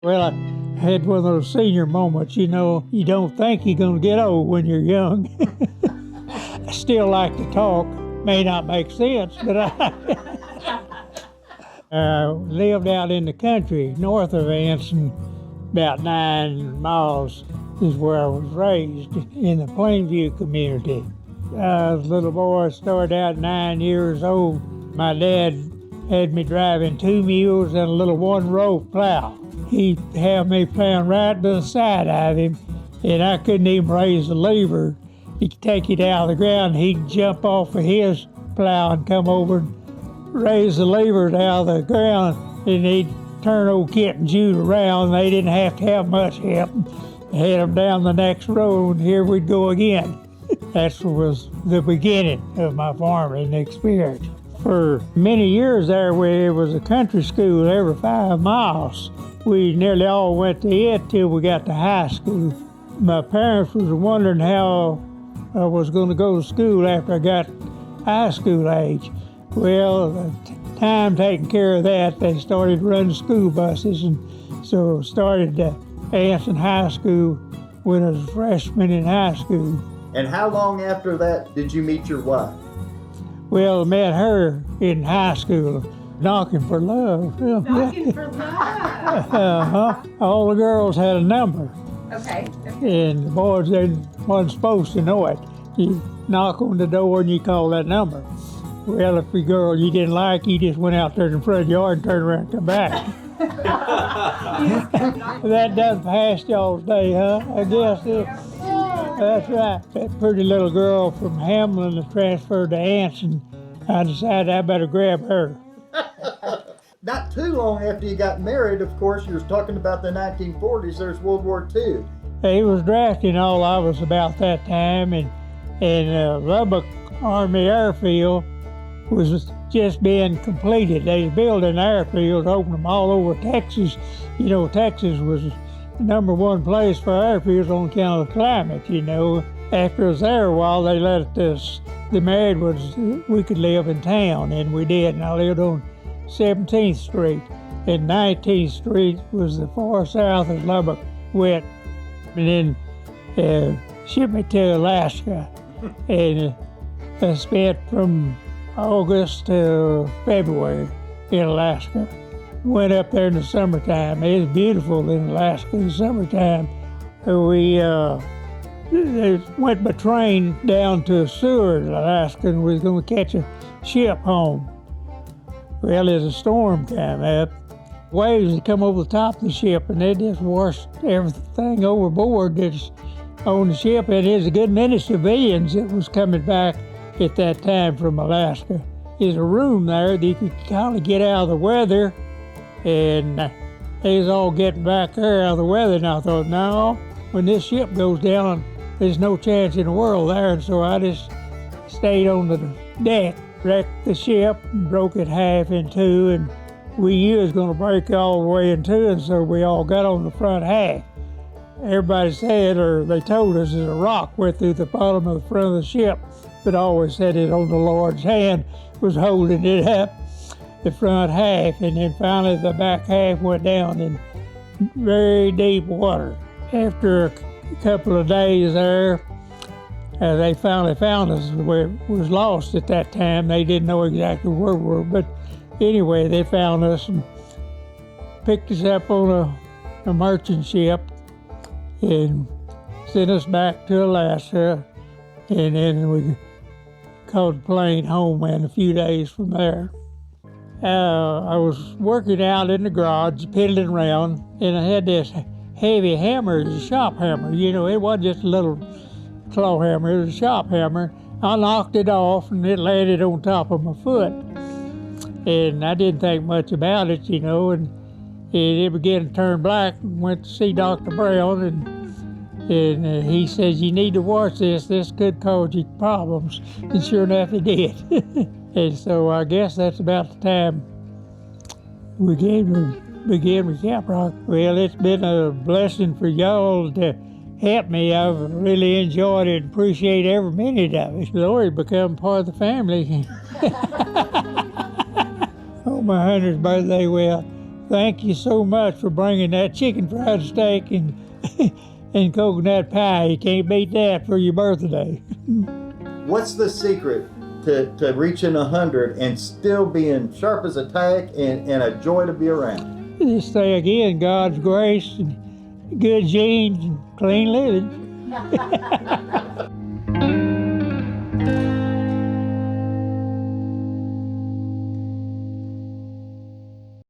Well, I had one of those senior moments, you know, you don't think you're going to get old when you're young. I still like to talk. May not make sense, but I lived out in the country north of Anson, about 9 miles is where I was raised in the Plainview community. I was a little boy, started out 9 years old. My dad had me driving 2 mules and a little one-row plow. He'd have me plowing right beside of him, and I couldn't even raise the lever. He'd take it out of the ground, he'd jump off of his plow and come over and raise the levers out of the ground, and he'd turn old Kit and Jude around. They didn't have to have much help. Head them down the next road, and here we'd go again. That was the beginning of my farming experience. For many years there, it was a country school every 5 miles. We nearly all went to it till we got to high school. My parents was wondering how I was going to go to school after I got high school age. Well, the time taking care of that, they started running school buses, and so started Anson High School when I was a freshman in high school. And how long after that did you meet your wife? Well, I met her in high school, knocking for love. Knocking for love. All the girls had a number. Okay. And the boys, they wasn't supposed to know it. You knock on the door and you call that number. Well, if the girl you didn't like, you just went out there in the front yard and turned around and come back. That doesn't pass y'all's day, huh? I guess it. That's right. That pretty little girl from Hamlin that transferred to Anson, I decided I better grab her. Not too long after you got married, of course, you was talking about the 1940s, there's World War II. He was drafting all I was about that time, and Lubbock Army Airfield was just being completed. They was building airfields, opening them all over Texas. You know, Texas was the #1 place for airfields on account of the climate, you know. After I was there a while, they let us, the married ones, we could live in town, and we did. And I lived on 17th Street, and 19th Street was the far south as Lubbock went. And then shipped me to Alaska, and I spent from August to February in Alaska. Went up there in the summertime. It was beautiful in Alaska in the summertime. We went by train down to Seward, Alaska, and we was going to catch a ship home. Well, as a storm came up, waves had come over the top of the ship, and they just washed everything overboard that's on the ship. And there's a good many civilians that was coming back at that time from Alaska. There's a room there that you could kind of get out of the weather, and they was all getting back there out of the weather. And I thought, no, when this ship goes down, there's no chance in the world there. And so I just stayed on the deck, wrecked the ship, and broke it half in two, and we knew it was going to break all the way in two, and so we all got on the front half. Everybody said, or they told us, that a rock went through the bottom of the front of the ship, but I always said it on the Lord's hand was holding it up, the front half, and then finally the back half went down in very deep water. After a couple of days there, they finally found us. We was lost at that time. They didn't know exactly where we were, but anyway, they found us and picked us up on a merchant ship and sent us back to Alaska, and then we caught a plane home in a few days from there. I was working out in the garage, piddling around, and I had this heavy hammer, it was a shop hammer. You know, it wasn't just a little claw hammer, it was a shop hammer. I knocked it off, and it landed on top of my foot. And I didn't think much about it, you know, and it began to turn black. Went to see Dr. Brown, and he says, you need to watch this. This could cause you problems. And sure enough, it did. And so I guess that's about the time we began with Caprock. Well, it's been a blessing for y'all to help me. I've really enjoyed it and appreciate every minute of it. Lori become part of the family. On my 100th birthday, well, thank you so much for bringing that chicken fried steak and and coconut pie. You can't beat that for your birthday. What's the secret to reaching 100 and still being sharp as a tack and a joy to be around? Just say again, God's grace and good genes and clean living.